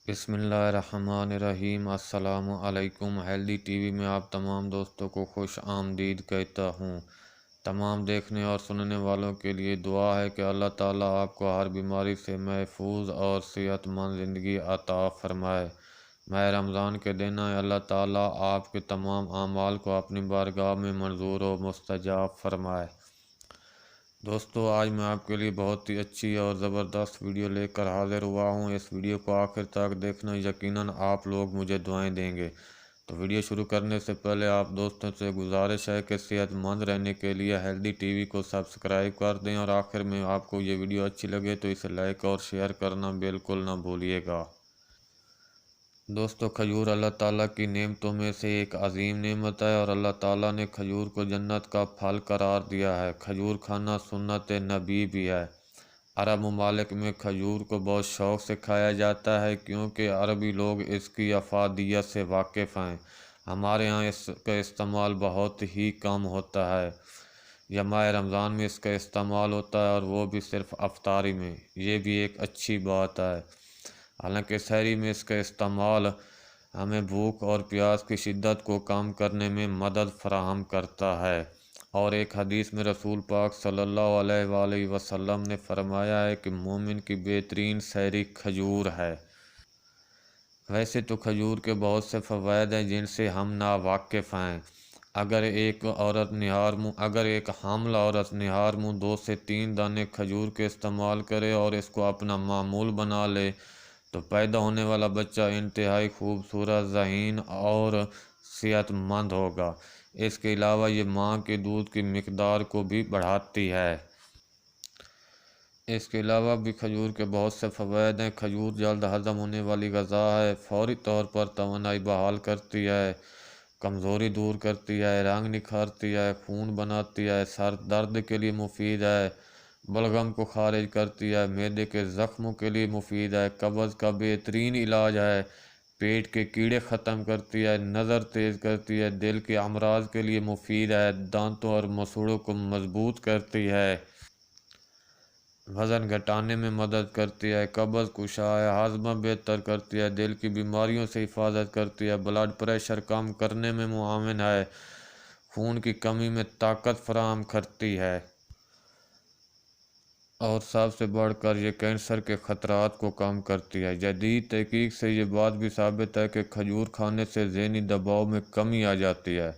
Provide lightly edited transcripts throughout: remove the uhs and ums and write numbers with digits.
बिस्मिल्लाहिर्रहमानिर्रहीम। अस्सलाम वालेकुम। हेल्दी टीवी में आप तमाम दोस्तों को खुश आमदीद कहता हूँ। तमाम देखने और सुनने वालों के लिए दुआ है कि अल्लाह ताला आपको हर बीमारी से महफूज और सेहतमंद ज़िंदगी अता फ़रमाए। माह रमज़ान के दिन आए, अल्लाह ताला आपके तमाम आमाल को अपनी बारगाह में मंजूर व मुस्तजाब फ़रमाए। दोस्तों, आज मैं आपके लिए बहुत ही अच्छी और ज़बरदस्त वीडियो लेकर हाज़िर हुआ हूँ। इस वीडियो को आखिर तक देखना, यकीनन आप लोग मुझे दुआएं देंगे। तो वीडियो शुरू करने से पहले आप दोस्तों से गुजारिश है कि सेहतमंद रहने के लिए हेल्दी टीवी को सब्सक्राइब कर दें, और आखिर में आपको ये वीडियो अच्छी लगे तो इसे लाइक और शेयर करना बिल्कुल ना भूलिएगा। दोस्तों, खजूर अल्लाह ताला की नेमतों में से एक अजीम नेमत है, और अल्लाह ताला ने खजूर को जन्नत का फल करार दिया है। खजूर खाना सुन्नत नबी भी है। अरब ममालिक में खजूर को बहुत शौक़ से खाया जाता है, क्योंकि अरबी लोग इसकी अफादियत से वाकिफ़ हैं। हमारे यहाँ इसका इस्तेमाल बहुत ही कम होता है। या माह रमज़ान में इसका इस्तेमाल होता है, और वो भी सिर्फ़ अफ्तारी में। ये भी एक अच्छी बात है। हालांकि सहरी में इसका इस्तेमाल हमें भूख और प्यास की शिद्दत को कम करने में मदद फराहम करता है। और एक हदीस में रसूल पाक सल्लल्लाहु अलैहि वसल्लम ने फरमाया है कि मोमिन की बेहतरीन सहरी खजूर है। वैसे तो खजूर के बहुत से फ़वाइद हैं जिनसे हम नावाकिफ़ हैं। अगर एक हामला औरत निहार मुँह 2 से 3 दाने खजूर के इस्तेमाल करे और इसको अपना मामूल बना ले, तो पैदा होने वाला बच्चा इंतहाई खूबसूरत, ज़हीन और सेहतमंद होगा। इसके अलावा ये माँ के दूध की मिकदार को भी बढ़ाती है। इसके अलावा भी खजूर के बहुत से फ़वाइद हैं। खजूर जल्द हज़म होने वाली ग़ज़ा है। फ़ौरी तौर पर तवानाई बहाल करती है, कमज़ोरी दूर करती है, रंग निखारती है, खून बनाती है, सर दर्द के लिए मुफीद है, बलगम को खारिज करती है, मैदे के ज़ख्मों के लिए मुफीद है, कब्ज़ का बेहतरीन इलाज है, पेट के कीड़े ख़त्म करती है, नज़र तेज़ करती है, दिल के अमराज के लिए मुफीद है, दांतों और मसूड़ों को मजबूत करती है, वज़न घटाने में मदद करती है, कब्ज़ कुशा है, हाजमा बेहतर करती है, दिल की बीमारियों से हिफाजत करती है, ब्लड प्रेशर कम करने में मुआविन है, खून की कमी में ताकत फराहम करती है, और सबसे बढ़कर ये कैंसर के ख़तरात को कम करती है। जदीद तहकीक से ये बात भी साबित है कि खजूर खाने से ज़हनी दबाव में कमी आ जाती है।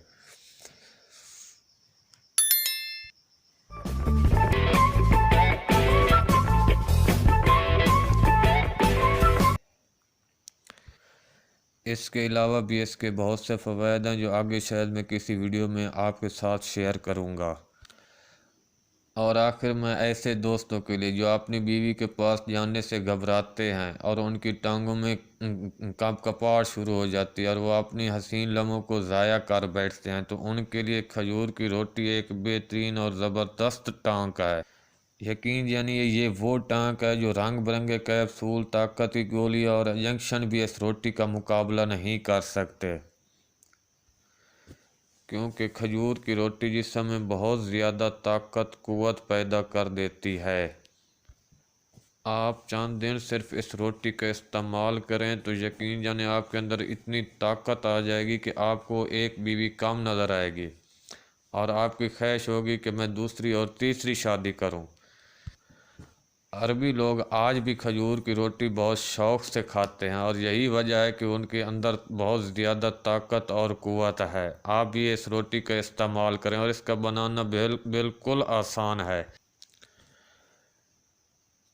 इसके अलावा भी इसके बहुत से फ़वाइद हैं जो आगे शायद मैं किसी वीडियो में आपके साथ शेयर करूँगा। और आखिर में ऐसे दोस्तों के लिए जो अपनी बीवी के पास जाने से घबराते हैं और उनकी टांगों में कपकपाहट शुरू हो जाती है और वो अपनी हसीन लम्हों को ज़ाया कर बैठते हैं, तो उनके लिए खजूर की रोटी एक बेहतरीन और ज़बरदस्त टांक है। यकीन जानिए, ये वो टांक है जो रंग बिरंगे कैप्सूल, ताकत की गोली और इंजेक्शन भी इस रोटी का मुकाबला नहीं कर सकते, क्योंकि खजूर की रोटी जिस्म में बहुत ज़्यादा ताकत कुव्वत पैदा कर देती है। आप चंद दिन सिर्फ इस रोटी का इस्तेमाल करें तो यकीन जाने आपके अंदर इतनी ताकत आ जाएगी कि आपको एक बीवी कम नज़र आएगी, और आपकी ख्वाहिश होगी कि मैं दूसरी और तीसरी शादी करूं। अरबी लोग आज भी खजूर की रोटी बहुत शौक़ से खाते हैं, और यही वजह है कि उनके अंदर बहुत ज़्यादा ताकत और क़ुव्वत है। आप भी इस रोटी का इस्तेमाल करें, और इसका बनाना बिल्कुल आसान है।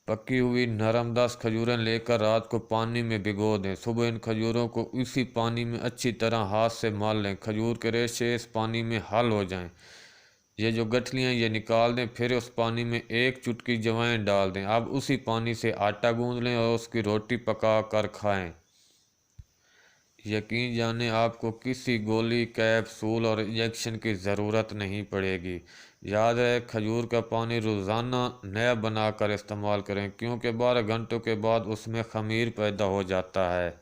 पकी हुई नरम 10 खजूरें लेकर रात को पानी में भिगो दें। सुबह इन खजूरों को इसी पानी में अच्छी तरह हाथ से मल लें। खजूर के रेशे इस पानी में हल हो जाएं। ये जो गठलियाँ ये निकाल दें। फिर उस पानी में 1 चुटकी जवाइन डाल दें। अब उसी पानी से आटा गूंद लें और उसकी रोटी पका कर खाएं। यकीन जाने आपको किसी गोली, कैप्सूल और इंजेक्शन की ज़रूरत नहीं पड़ेगी। याद है, खजूर का पानी रोज़ाना नया बनाकर इस्तेमाल करें, क्योंकि 12 घंटों के बाद उसमें ख़मीर पैदा हो जाता है।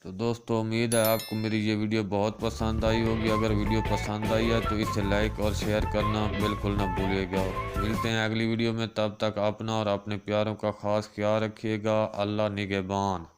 تو دوستو امید ہے آپ کو میری یہ ویڈیو بہت پسند آئی ہوگی۔ اگر ویڈیو پسند آئی ہے تو اسے لائک اور شیئر کرنا بالکل نہ بھولیے گا۔ ملتے ہیں اگلی ویڈیو میں، تب تک اپنا اور اپنے پیاروں کا خاص خیال رکھیے گا۔ اللہ نگہبان۔